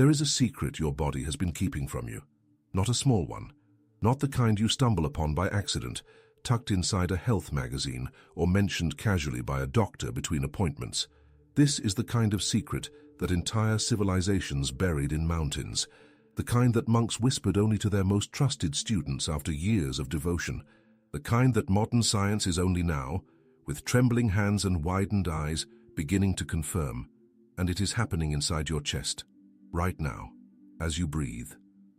There is a secret your body has been keeping from you. Not a small one. Not the kind you stumble upon by accident, tucked inside a health magazine or mentioned casually by a doctor between appointments. This is the kind of secret that entire civilizations buried in mountains, the kind that monks whispered only to their most trusted students after years of devotion, the kind that modern science is only now, with trembling hands and widened eyes, beginning to confirm. And it is happening inside your chest, right now, as you breathe,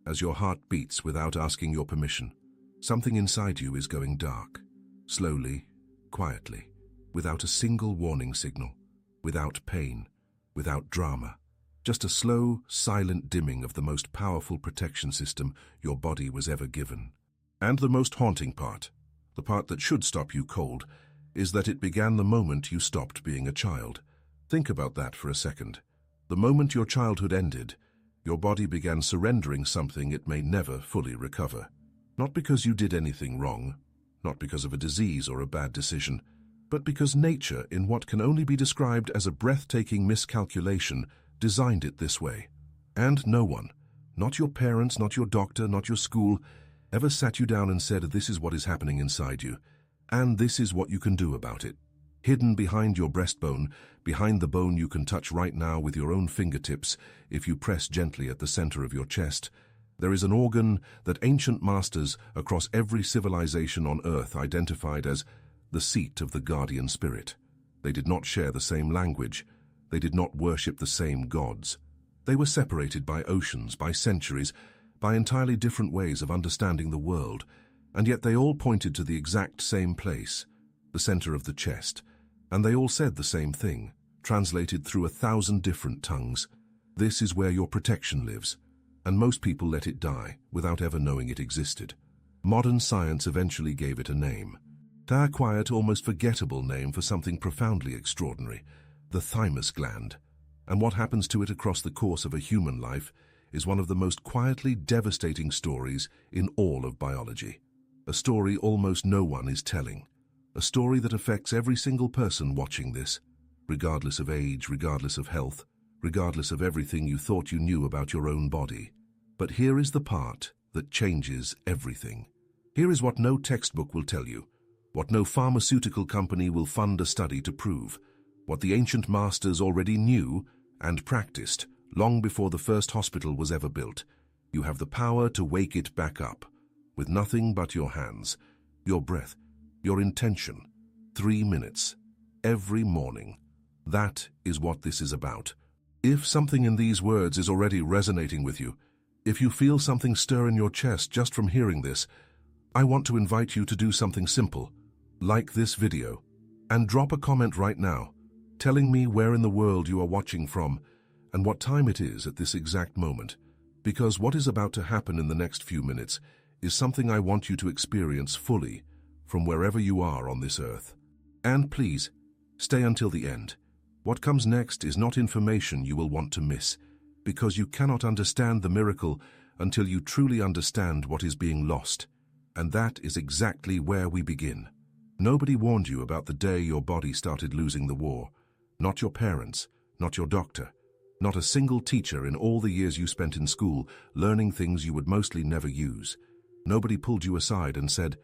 as your heart beats without asking your permission. Something inside you is going dark, slowly, quietly, without a single warning signal, without pain, without drama. Just a slow, silent dimming of the most powerful protection system your body was ever given. And the most haunting part, the part that should stop you cold, is that it began the moment you stopped being a child. Think about that for a second. The moment your childhood ended, your body began surrendering something it may never fully recover. Not because you did anything wrong, not because of a disease or a bad decision, but because nature, in what can only be described as a breathtaking miscalculation, designed it this way. And no one, not your parents, not your doctor, not your school, ever sat you down and said, this is what is happening inside you, and this is what you can do about it. Hidden behind your breastbone, behind the bone you can touch right now with your own fingertips if you press gently at the center of your chest, there is an organ that ancient masters across every civilization on Earth identified as the seat of the guardian spirit. They did not share the same language. They did not worship the same gods. They were separated by oceans, by centuries, by entirely different ways of understanding the world, and yet they all pointed to the exact same place, the center of the chest, and they all said the same thing, translated through 1,000 different tongues. This is where your protection lives, and most people let it die without ever knowing it existed. Modern science eventually gave it a name, a quiet, almost forgettable name for something profoundly extraordinary, the thymus gland. And what happens to it across the course of a human life is one of the most quietly devastating stories in all of biology. A story almost no one is telling. A story that affects every single person watching this, regardless of age, regardless of health, regardless of everything you thought you knew about your own body. But here is the part that changes everything. Here is what no textbook will tell you, what no pharmaceutical company will fund a study to prove, what the ancient masters already knew and practiced long before the first hospital was ever built. You have the power to wake it back up, with nothing but your hands, your breath, your intention. 3 minutes, every morning. That is what this is about. If something in these words is already resonating with you, if you feel something stir in your chest just from hearing this, I want to invite you to do something simple. Like this video, and drop a comment right now, telling me where in the world you are watching from and what time it is at this exact moment, because what is about to happen in the next few minutes is something I want you to experience fully from wherever you are on this earth. And please, stay until the end. What comes next is not information you will want to miss, because you cannot understand the miracle until you truly understand what is being lost. And that is exactly where we begin. Nobody warned you about the day your body started losing the war. Not your parents, not your doctor, not a single teacher in all the years you spent in school learning things you would mostly never use. Nobody pulled you aside and said,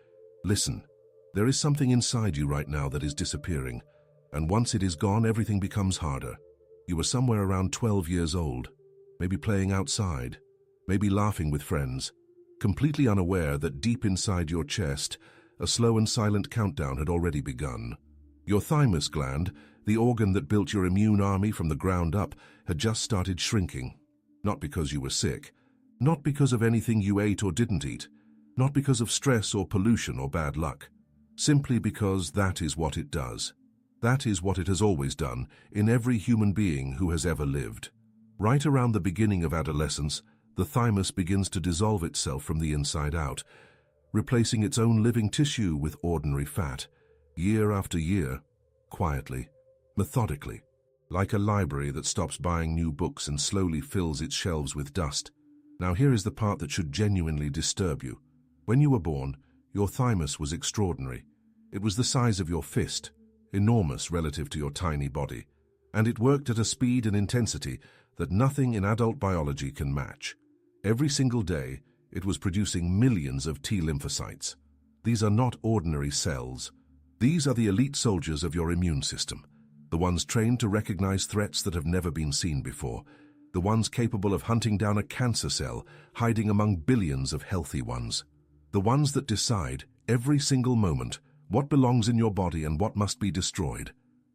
listen, there is something inside you right now that is disappearing, and once it is gone, everything becomes harder. You were somewhere around 12 years old, maybe playing outside, maybe laughing with friends, completely unaware that deep inside your chest, a slow and silent countdown had already begun. Your thymus gland, the organ that built your immune army from the ground up, had just started shrinking. Not because you were sick, not because of anything you ate or didn't eat, not because of stress or pollution or bad luck, simply because that is what it does. That is what it has always done in every human being who has ever lived. Right around the beginning of adolescence, the thymus begins to dissolve itself from the inside out, replacing its own living tissue with ordinary fat, year after year, quietly, methodically, like a library that stops buying new books and slowly fills its shelves with dust. Now here is the part that should genuinely disturb you. When you were born, your thymus was extraordinary. It was the size of your fist, enormous relative to your tiny body, and it worked at a speed and intensity that nothing in adult biology can match. Every single day, it was producing millions of T lymphocytes. These are not ordinary cells. These are the elite soldiers of your immune system, the ones trained to recognize threats that have never been seen before, the ones capable of hunting down a cancer cell hiding among billions of healthy ones, the ones that decide, every single moment, what belongs in your body and what must be destroyed.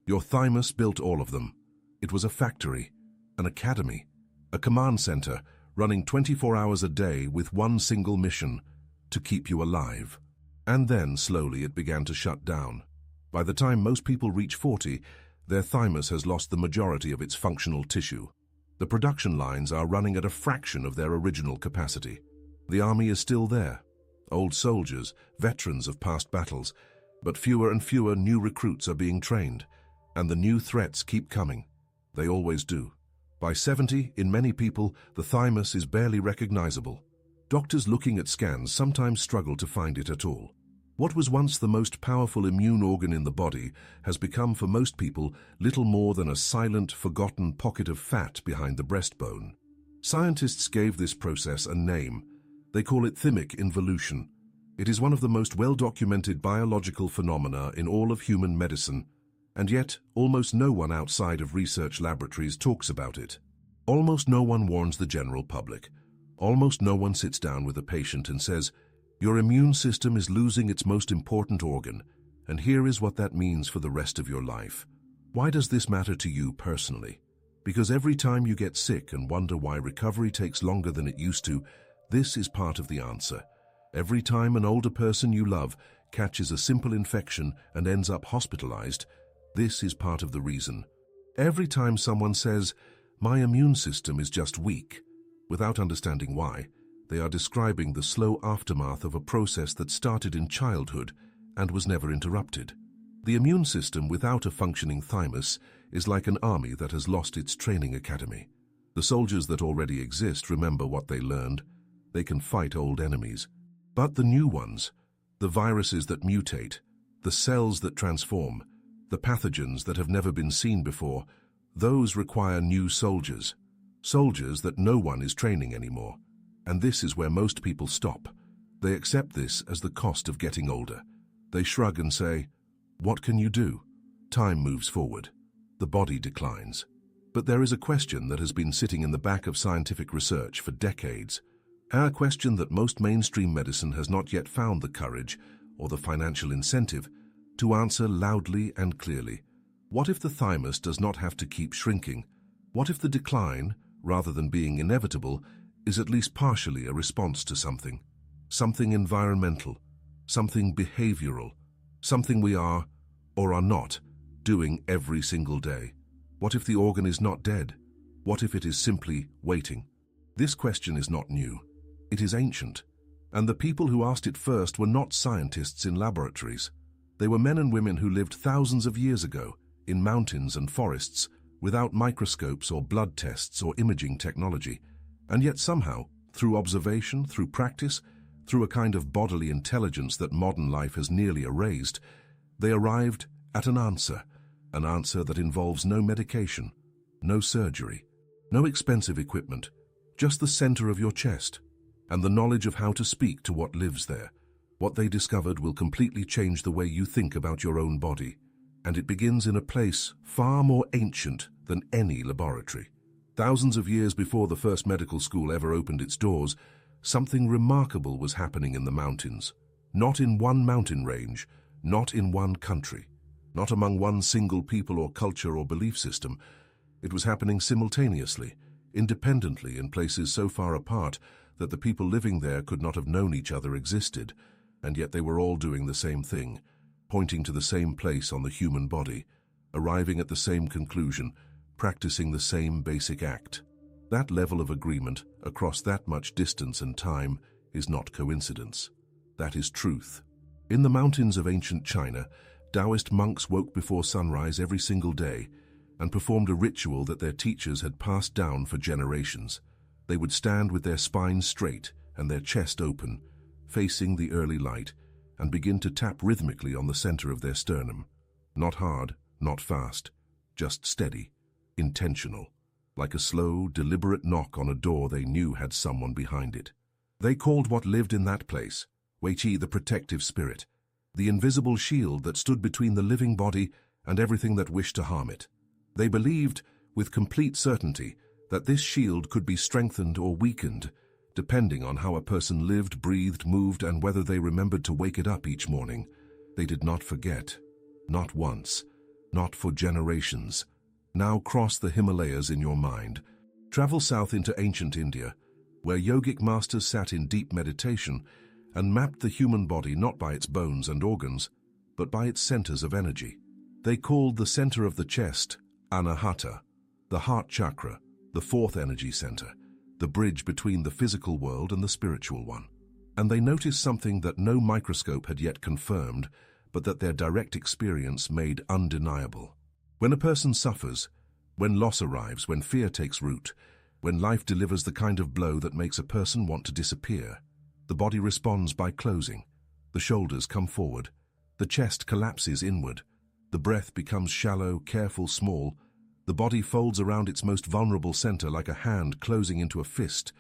Your thymus built all of them. It was a factory, an academy, a command center, running 24 hours a day with one single mission: to keep you alive. And then, slowly, it began to shut down. By the time most people reach 40, their thymus has lost the majority of its functional tissue. The production lines are running at a fraction of their original capacity. The army is still there. Old soldiers, veterans of past battles, but fewer and fewer new recruits are being trained, and the new threats keep coming. They always do. By 70, in many people, the thymus is barely recognizable. Doctors looking at scans sometimes struggle to find it at all. What was once the most powerful immune organ in the body has become for most people little more than a silent, forgotten pocket of fat behind the breastbone. Scientists gave this process a name. They call it thymic involution. It is one of the most well-documented biological phenomena in all of human medicine, and yet almost no one outside of research laboratories talks about it. Almost no one warns the general public. Almost no one sits down with a patient and says, "Your immune system is losing its most important organ, and here is what that means for the rest of your life." Why does this matter to you personally? Because every time you get sick and wonder why recovery takes longer than it used to, this is part of the answer. Every time an older person you love catches a simple infection and ends up hospitalized, this is part of the reason. Every time someone says, "My immune system is just weak," without understanding why, they are describing the slow aftermath of a process that started in childhood and was never interrupted. The immune system without a functioning thymus is like an army that has lost its training academy. The soldiers that already exist remember what they learned. They can fight old enemies. But the new ones, the viruses that mutate, the cells that transform, the pathogens that have never been seen before, those require new soldiers. Soldiers that no one is training anymore. And this is where most people stop. They accept this as the cost of getting older. They shrug and say, "What can you do?" Time moves forward. The body declines. But there is a question that has been sitting in the back of scientific research for decades. A question that most mainstream medicine has not yet found the courage or the financial incentive to answer loudly and clearly. What if the thymus does not have to keep shrinking? What if the decline, rather than being inevitable, is at least partially a response to something? Something environmental, something behavioral, something we are, or are not, doing every single day. What if the organ is not dead? What if it is simply waiting? This question is not new. It is ancient. And the people who asked it first were not scientists in laboratories. They were men and women who lived thousands of years ago, in mountains and forests, without microscopes or blood tests or imaging technology. And yet somehow, through observation, through practice, through a kind of bodily intelligence that modern life has nearly erased, they arrived at an answer that involves no medication, no surgery, no expensive equipment, just the center of your chest, and the knowledge of how to speak to what lives there. What they discovered will completely change the way you think about your own body, and it begins in a place far more ancient than any laboratory. Thousands of years before the first medical school ever opened its doors, something remarkable was happening in the mountains. Not in one mountain range, not in one country, not among one single people or culture or belief system. It was happening simultaneously, independently in places so far apart that the people living there could not have known each other existed, and yet they were all doing the same thing, pointing to the same place on the human body, arriving at the same conclusion, practicing the same basic act. That level of agreement across that much distance and time is not coincidence. That is truth. In the mountains of ancient China, Taoist monks woke before sunrise every single day and performed a ritual that their teachers had passed down for generations. They would stand with their spines straight and their chest open, facing the early light, and begin to tap rhythmically on the center of their sternum. Not hard, not fast, just steady, intentional. like a slow, deliberate knock on a door they knew had someone behind it. They called what lived in that place Weiqi, the protective spirit, the invisible shield that stood between the living body and everything that wished to harm it. They believed, with complete certainty, that this shield could be strengthened or weakened, depending on how a person lived, breathed, moved, and whether they remembered to wake it up each morning. They did not forget. Not once. Not for generations. Now cross the Himalayas in your mind. Travel south into ancient India, where yogic masters sat in deep meditation and mapped the human body not by its bones and organs, but by its centers of energy. They called the center of the chest Anahata, the heart chakra, the fourth energy center, the bridge between the physical world and the spiritual one. And they noticed something that no microscope had yet confirmed, but that their direct experience made undeniable. When a person suffers, when loss arrives, when fear takes root, when life delivers the kind of blow that makes a person want to disappear, the body responds by closing. The shoulders come forward. The chest collapses inward. The breath becomes shallow, careful, small. The body folds around its most vulnerable center like a hand closing into a fist,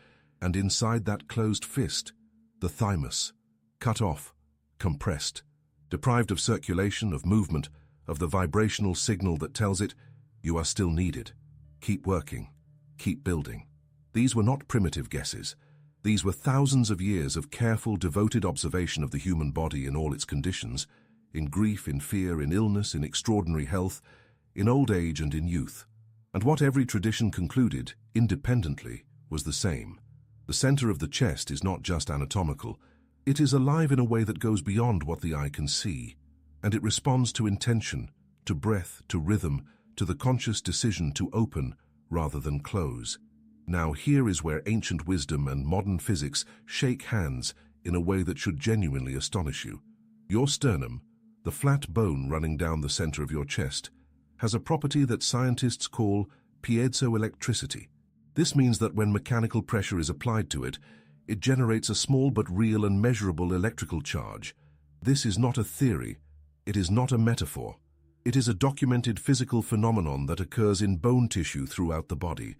and inside that closed fist, the thymus, cut off, compressed, deprived of circulation, of movement, of the vibrational signal that tells it, you are still needed. Keep working. Keep building. These were not primitive guesses. These were thousands of years of careful, devoted observation of the human body in all its conditions, in grief, in fear, in illness, in extraordinary health, in old age and in youth. And what every tradition concluded, independently, was the same. The center of the chest is not just anatomical. It is alive in a way that goes beyond what the eye can see, and it responds to intention, to breath, to rhythm, to the conscious decision to open rather than close. Now here is where ancient wisdom and modern physics shake hands in a way that should genuinely astonish you. Your sternum, the flat bone running down the center of your chest, has a property that scientists call piezoelectricity. This means that when mechanical pressure is applied to it, it generates a small but real and measurable electrical charge. This is not a theory. It is not a metaphor. It is a documented physical phenomenon that occurs in bone tissue throughout the body,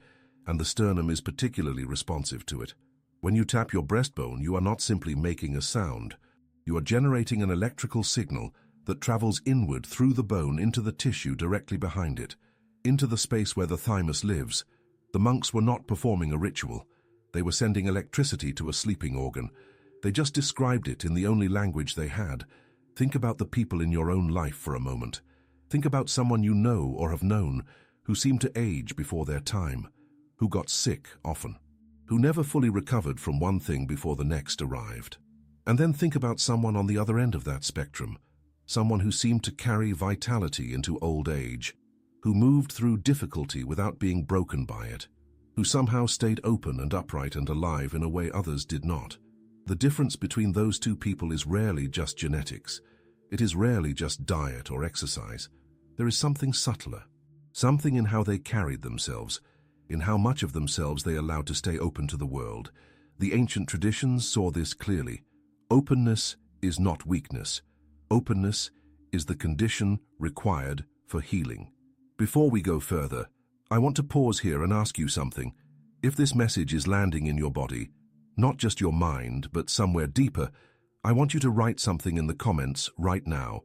and the sternum is particularly responsive to it. When you tap your breastbone, you are not simply making a sound. You are generating an electrical signal that travels inward through the bone into the tissue directly behind it, into the space where the thymus lives. The monks were not performing a ritual. They were sending electricity to a sleeping organ. They just described it in the only language they had. Think about the people in your own life for a moment. Think about someone you know or have known who seemed to age before their time, who got sick often, who never fully recovered from one thing before the next arrived. And then think about someone on the other end of that spectrum, someone who seemed to carry vitality into old age, who moved through difficulty without being broken by it, who somehow stayed open and upright and alive in a way others did not. The difference between those two people is rarely just genetics. It is rarely just diet or exercise. There is something subtler, something in how they carried themselves, in how much of themselves they allowed to stay open to the world. The ancient traditions saw this clearly. Openness is not weakness. Openness is the condition required for healing. Before we go further, I want to pause here and ask you something. If this message is landing in your body, not just your mind, but somewhere deeper, I want you to write something in the comments right now.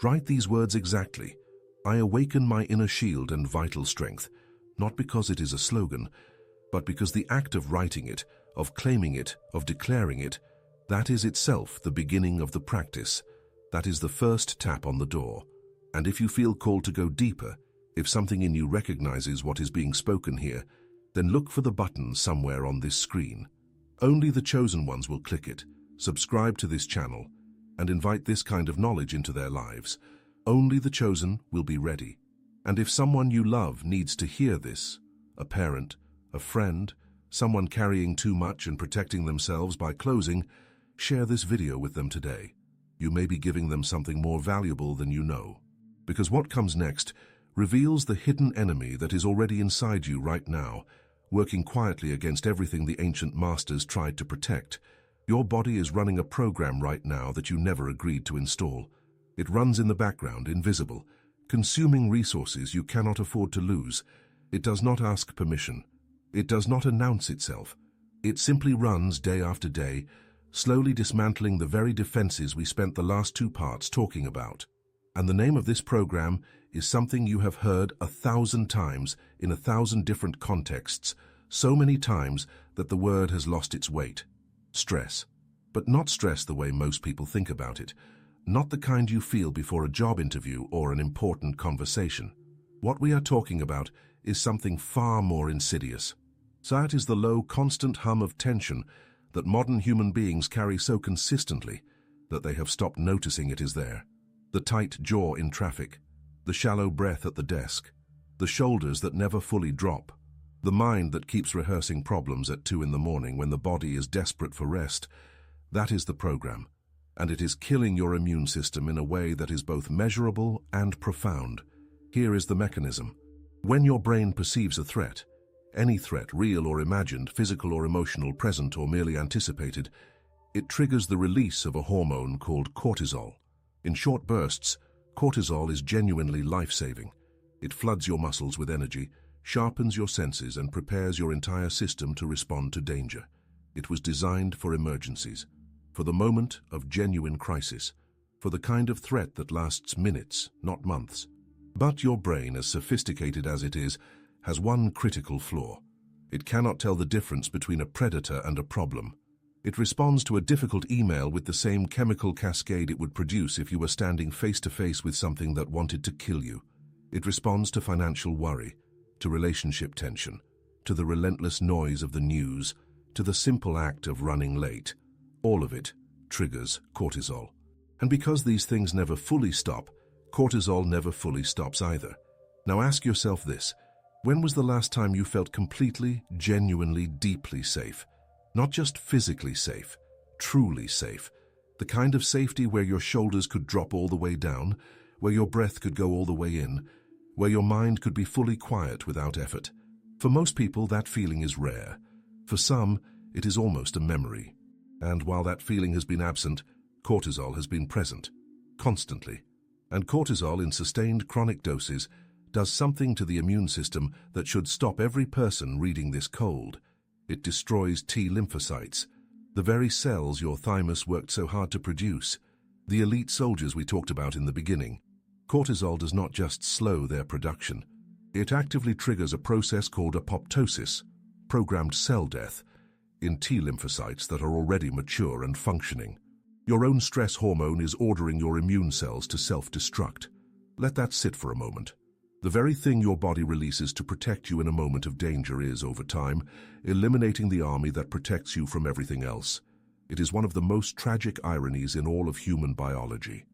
Write these words exactly. I awaken my inner shield and vital strength. Not because it is a slogan, but because the act of writing it, of claiming it, of declaring it, that is itself the beginning of the practice. That is the first tap on the door. And if you feel called to go deeper, if something in you recognizes what is being spoken here, then look for the button somewhere on this screen. Only the chosen ones will click it, subscribe to this channel, and invite this kind of knowledge into their lives. Only the chosen will be ready. And if someone you love needs to hear this, a parent, a friend, someone carrying too much and protecting themselves by closing, share this video with them today. You may be giving them something more valuable than you know. Because what comes next reveals the hidden enemy that is already inside you right now, working quietly against everything the ancient masters tried to protect. Your body is running a program right now that you never agreed to install. It runs in the background, invisible, consuming resources you cannot afford to lose. It does not ask permission. It does not announce itself. It simply runs day after day, slowly dismantling the very defenses we spent the last 2 parts talking about. And the name of this program is something you have heard 1,000 times in 1,000 different contexts, so many times that the word has lost its weight. Stress. But not stress the way most people think about it. Not the kind you feel before a job interview or an important conversation. What we are talking about is something far more insidious. That is the low, constant hum of tension that modern human beings carry so consistently that they have stopped noticing it is there. The tight jaw in traffic, the shallow breath at the desk, the shoulders that never fully drop, the mind that keeps rehearsing problems at 2 in the morning when the body is desperate for rest. That is the program, and it is killing your immune system in a way that is both measurable and profound. Here is the mechanism. When your brain perceives a threat, any threat, real or imagined, physical or emotional, present or merely anticipated, it triggers the release of a hormone called cortisol. In short bursts, cortisol is genuinely life-saving. It floods your muscles with energy, sharpens your senses, and prepares your entire system to respond to danger. It was designed for emergencies, for the moment of genuine crisis, for the kind of threat that lasts minutes, not months. But your brain, as sophisticated as it is, has one critical flaw. It cannot tell the difference between a predator and a problem. It responds to a difficult email with the same chemical cascade it would produce if you were standing face-to-face with something that wanted to kill you. It responds to financial worry, to relationship tension, to the relentless noise of the news, to the simple act of running late. All of it triggers cortisol. And because these things never fully stop, cortisol never fully stops either. Now ask yourself this. When was the last time you felt completely, genuinely, deeply safe? Not just physically safe, truly safe. The kind of safety where your shoulders could drop all the way down, where your breath could go all the way in, where your mind could be fully quiet without effort. For most people, that feeling is rare. For some, it is almost a memory. And while that feeling has been absent, cortisol has been present, constantly. And cortisol in sustained chronic doses does something to the immune system that should stop every person reading this cold. It destroys T lymphocytes, the very cells your thymus worked so hard to produce, the elite soldiers we talked about in the beginning. Cortisol does not just slow their production. It actively triggers a process called apoptosis, programmed cell death, in T lymphocytes that are already mature and functioning. Your own stress hormone is ordering your immune cells to self-destruct. Let that sit for a moment. The very thing your body releases to protect you in a moment of danger is, over time, eliminating the army that protects you from everything else. It is one of the most tragic ironies in all of human biology.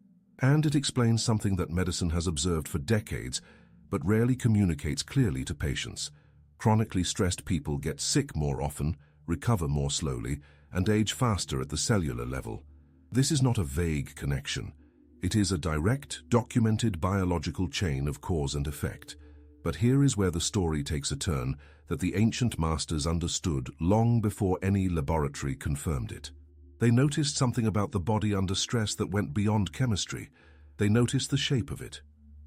And it explains something that medicine has observed for decades, but rarely communicates clearly to patients. Chronically stressed people get sick more often, recover more slowly, and age faster at the cellular level. This is not a vague connection. It is a direct, documented biological chain of cause and effect. But here is where the story takes a turn that the ancient masters understood long before any laboratory confirmed it. They noticed something about the body under stress that went beyond chemistry. They noticed the shape of it.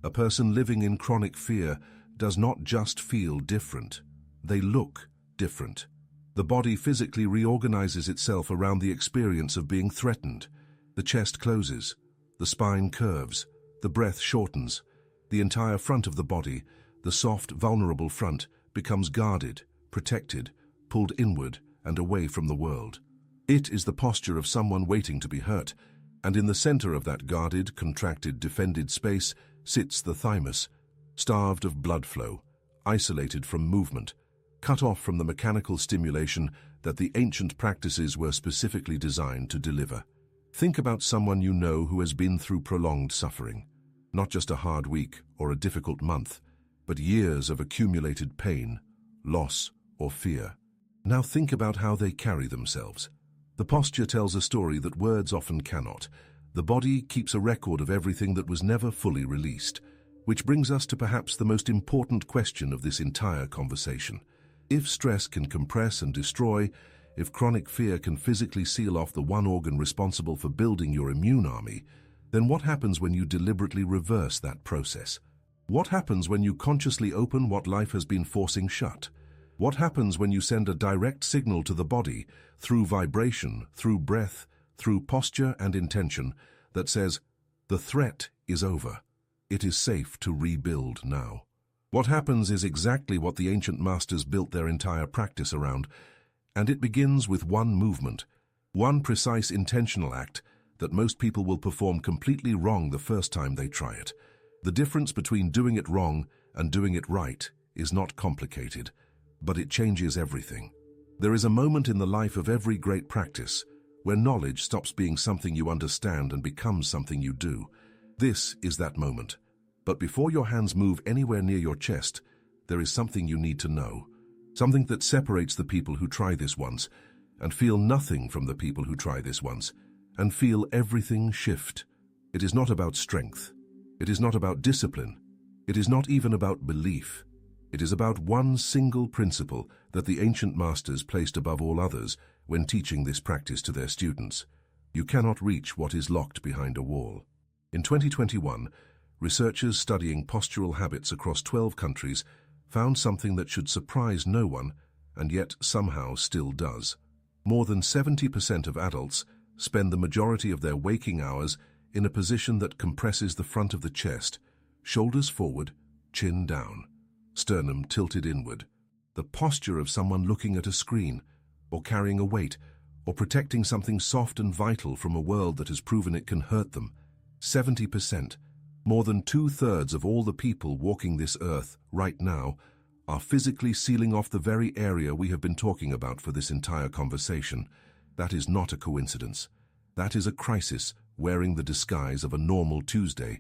A person living in chronic fear does not just feel different. They look different. The body physically reorganizes itself around the experience of being threatened. The chest closes. The spine curves, the breath shortens, the entire front of the body, the soft, vulnerable front, becomes guarded, protected, pulled inward and away from the world. It is the posture of someone waiting to be hurt, and in the center of that guarded, contracted, defended space sits the thymus, starved of blood flow, isolated from movement, cut off from the mechanical stimulation that the ancient practices were specifically designed to deliver. Think about someone you know who has been through prolonged suffering. Not just a hard week or a difficult month, but years of accumulated pain, loss, or fear. Now think about how they carry themselves. The posture tells a story that words often cannot. The body keeps a record of everything that was never fully released, which brings us to perhaps the most important question of this entire conversation. If stress can compress and destroy, if chronic fear can physically seal off the one organ responsible for building your immune army, then what happens when you deliberately reverse that process? What happens when you consciously open what life has been forcing shut? What happens when you send a direct signal to the body, through vibration, through breath, through posture and intention, that says, the threat is over. It is safe to rebuild now. What happens is exactly what the ancient masters built their entire practice around, and it begins with one movement, one precise intentional act that most people will perform completely wrong the first time they try it. The difference between doing it wrong and doing it right is not complicated, but it changes everything. There is a moment in the life of every great practice where knowledge stops being something you understand and becomes something you do. This is that moment. But before your hands move anywhere near your chest, there is something you need to know. Something that separates the people who try this once and feel nothing from the people who try this once and feel everything shift. It is not about strength. It is not about discipline. It is not even about belief. It is about one single principle that the ancient masters placed above all others when teaching this practice to their students. You cannot reach what is locked behind a wall. In 2021, researchers studying postural habits across 12 countries found something that should surprise no one, and yet somehow still does. More than 70% of adults spend the majority of their waking hours in a position that compresses the front of the chest, shoulders forward, chin down, sternum tilted inward. The posture of someone looking at a screen, or carrying a weight, or protecting something soft and vital from a world that has proven it can hurt them. 70%. More than 2/3 of all the people walking this earth right now are physically sealing off the very area we have been talking about for this entire conversation. That is not a coincidence. That is a crisis wearing the disguise of a normal Tuesday.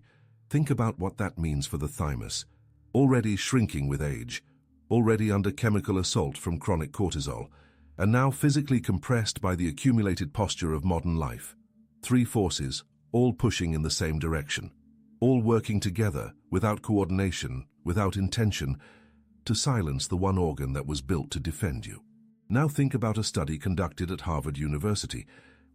Think about what that means for the thymus, already shrinking with age, already under chemical assault from chronic cortisol, and now physically compressed by the accumulated posture of modern life. 3 forces, all pushing in the same direction. All working together, without coordination, without intention, to silence the one organ that was built to defend you. Now think about a study conducted at Harvard University,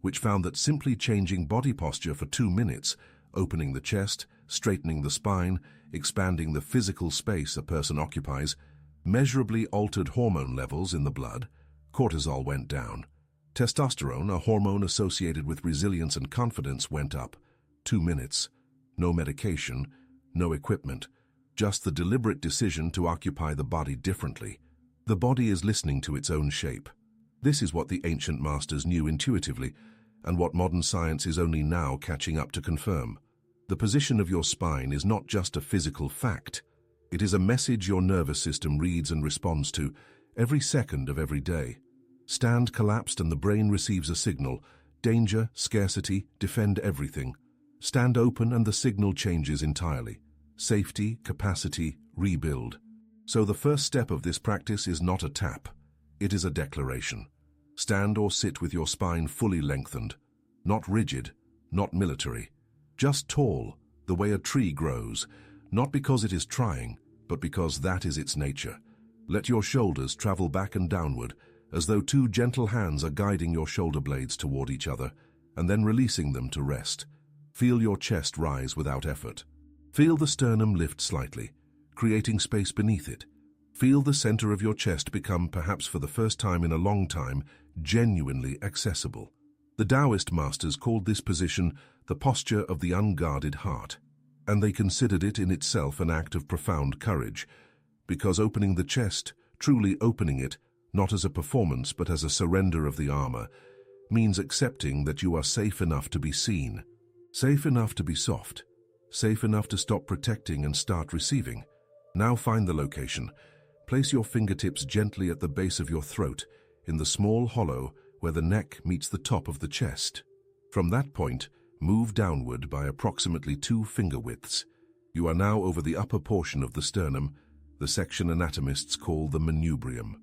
which found that simply changing body posture for 2 minutes, opening the chest, straightening the spine, expanding the physical space a person occupies, measurably altered hormone levels in the blood. Cortisol went down. Testosterone, a hormone associated with resilience and confidence, went up. 2 minutes. No medication, no equipment, just the deliberate decision to occupy the body differently. The body is listening to its own shape. This is what the ancient masters knew intuitively, and what modern science is only now catching up to confirm. The position of your spine is not just a physical fact. It is a message your nervous system reads and responds to every second of every day. Stand collapsed and the brain receives a signal: danger, scarcity, defend everything. Stand open and the signal changes entirely. Safety, capacity, rebuild. So the first step of this practice is not a tap. It is a declaration. Stand or sit with your spine fully lengthened. Not rigid, not military. Just tall, the way a tree grows. Not because it is trying, but because that is its nature. Let your shoulders travel back and downward, as though 2 gentle hands are guiding your shoulder blades toward each other, and then releasing them to rest. Feel your chest rise without effort. Feel the sternum lift slightly, creating space beneath it. Feel the center of your chest become, perhaps for the first time in a long time, genuinely accessible. The Taoist masters called this position the posture of the unguarded heart, and they considered it in itself an act of profound courage, because opening the chest, truly opening it, not as a performance but as a surrender of the armor, means accepting that you are safe enough to be seen. Safe enough to be soft. Safe enough to stop protecting and start receiving. Now find the location. Place your fingertips gently at the base of your throat, in the small hollow where the neck meets the top of the chest. From that point, move downward by approximately 2 finger widths. You are now over the upper portion of the sternum, the section anatomists call the manubrium.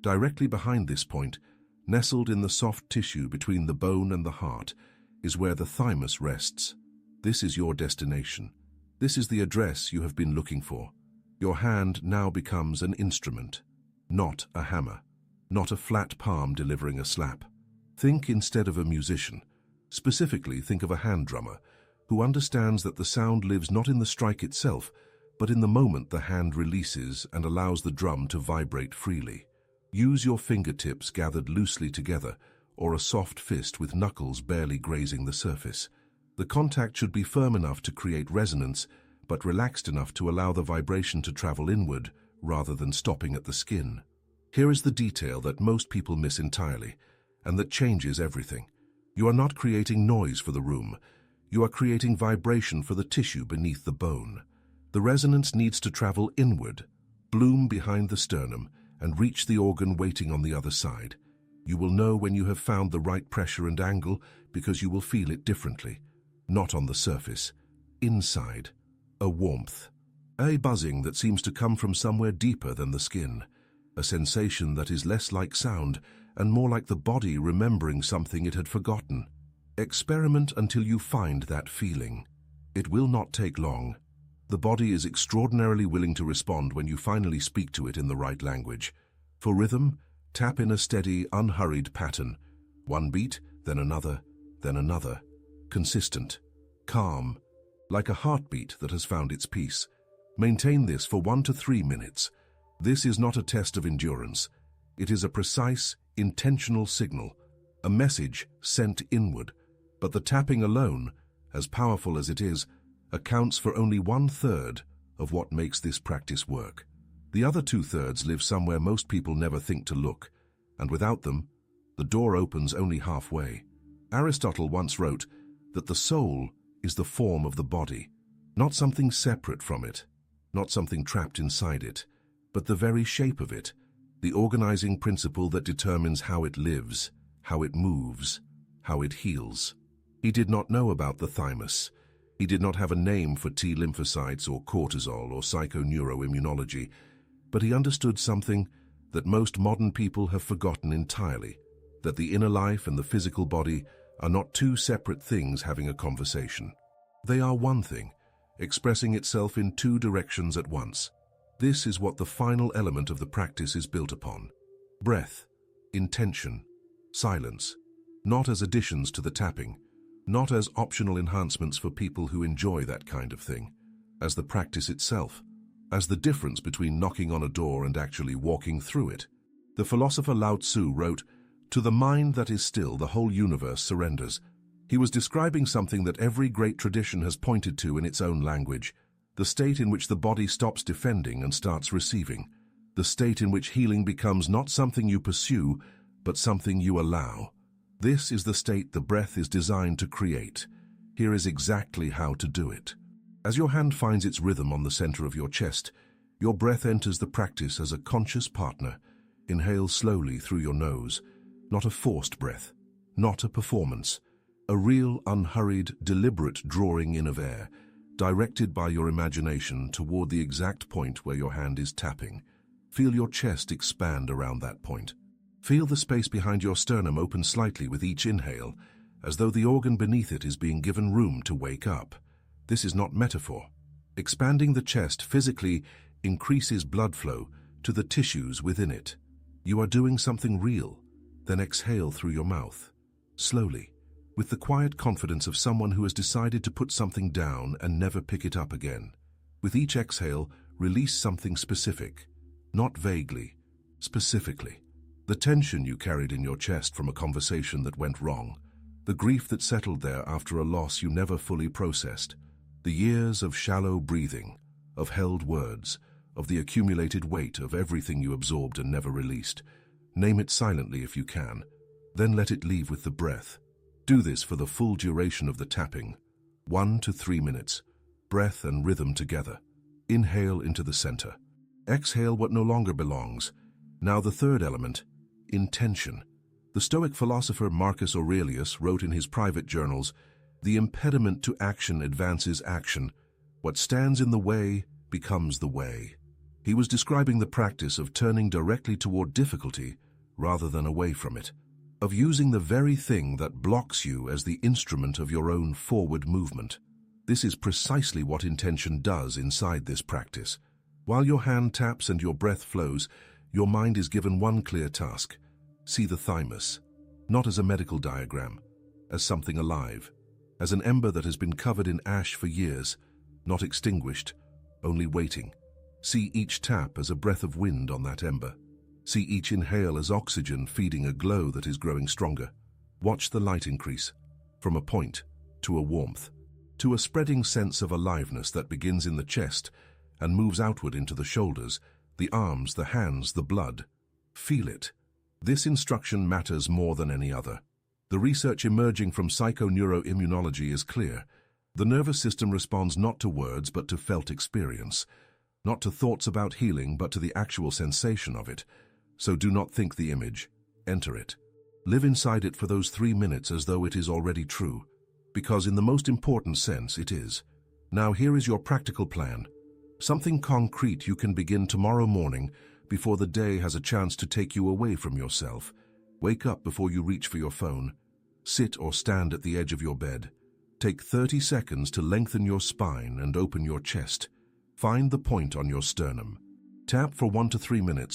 Directly behind this point, nestled in the soft tissue between the bone and the heart, is where the thymus rests. This is your destination. This is the address you have been looking for. Your hand now becomes an instrument, not a hammer, not a flat palm delivering a slap. Think instead of a musician. Specifically, think of a hand drummer who understands that the sound lives not in the strike itself, but in the moment the hand releases and allows the drum to vibrate freely. Use your fingertips gathered loosely together, or a soft fist with knuckles barely grazing the surface. The contact should be firm enough to create resonance, but relaxed enough to allow the vibration to travel inward rather than stopping at the skin. Here is the detail that most people miss entirely, and that changes everything. You are not creating noise for the room. You are creating vibration for the tissue beneath the bone. The resonance needs to travel inward, bloom behind the sternum, and reach the organ waiting on the other side. You will know when you have found the right pressure and angle because you will feel it differently. Not on the surface. Inside. A warmth. A buzzing that seems to come from somewhere deeper than the skin. A sensation that is less like sound and more like the body remembering something it had forgotten. Experiment until you find that feeling. It will not take long. The body is extraordinarily willing to respond when you finally speak to it in the right language. For rhythm, tap in a steady, unhurried pattern. One beat, then another, then another. Consistent. Calm. Like a heartbeat that has found its peace. Maintain this for 1 to 3 minutes. This is not a test of endurance. It is a precise, intentional signal, a message sent inward. But the tapping alone, as powerful as it is, accounts for only 1/3 of what makes this practice work. The other 2/3 live somewhere most people never think to look, and without them, the door opens only halfway. Aristotle once wrote that the soul is the form of the body, not something separate from it, not something trapped inside it, but the very shape of it, the organizing principle that determines how it lives, how it moves, how it heals. He did not know about the thymus. He did not have a name for T lymphocytes or cortisol or psychoneuroimmunology, but he understood something that most modern people have forgotten entirely, that the inner life and the physical body are not two separate things having a conversation. They are one thing, expressing itself in two directions at once. This is what the final element of the practice is built upon. Breath, intention, silence, not as additions to the tapping, not as optional enhancements for people who enjoy that kind of thing, as the practice itself, as the difference between knocking on a door and actually walking through it. The philosopher Lao Tzu wrote, "To the mind that is still, the whole universe surrenders." He was describing something that every great tradition has pointed to in its own language, the state in which the body stops defending and starts receiving, the state in which healing becomes not something you pursue, but something you allow. This is the state the breath is designed to create. Here is exactly how to do it. As your hand finds its rhythm on the center of your chest, your breath enters the practice as a conscious partner. Inhale slowly through your nose, not a forced breath, not a performance, a real, unhurried, deliberate drawing in of air, directed by your imagination toward the exact point where your hand is tapping. Feel your chest expand around that point. Feel the space behind your sternum open slightly with each inhale, as though the organ beneath it is being given room to wake up. This is not metaphor. Expanding the chest physically increases blood flow to the tissues within it. You are doing something real. Then exhale through your mouth, slowly, with the quiet confidence of someone who has decided to put something down and never pick it up again. With each exhale, release something specific, not vaguely, specifically. The tension you carried in your chest from a conversation that went wrong, the grief that settled there after a loss you never fully processed, the years of shallow breathing, of held words, of the accumulated weight of everything you absorbed and never released. Name it silently if you can, then let it leave with the breath. Do this for the full duration of the tapping, 1 to 3 minutes, breath and rhythm together. Inhale into the center. Exhale what no longer belongs. Now the third element, intention. The Stoic philosopher Marcus Aurelius wrote in his private journals, "The impediment to action advances action. What stands in the way becomes the way." He was describing the practice of turning directly toward difficulty rather than away from it, of using the very thing that blocks you as the instrument of your own forward movement. This is precisely what intention does inside this practice. While your hand taps and your breath flows, your mind is given one clear task. See the thymus, not as a medical diagram, as something alive, as an ember that has been covered in ash for years, not extinguished, only waiting. See each tap as a breath of wind on that ember. See each inhale as oxygen feeding a glow that is growing stronger. Watch the light increase, from a point to a warmth, to a spreading sense of aliveness that begins in the chest and moves outward into the shoulders, the arms, the hands, the blood. Feel it. This instruction matters more than any other. The research emerging from psychoneuroimmunology is clear. The nervous system responds not to words but to felt experience, not to thoughts about healing but to the actual sensation of it. So do not think the image, enter it. Live inside it for those 3 minutes as though it is already true, because in the most important sense it is. Now here is your practical plan. Something concrete you can begin tomorrow morning before the day has a chance to take you away from yourself. Wake up before you reach for your phone. Sit or stand at the edge of your bed. Take 30 seconds to lengthen your spine and open your chest. Find the point on your sternum. Tap for 1 to 3 minutes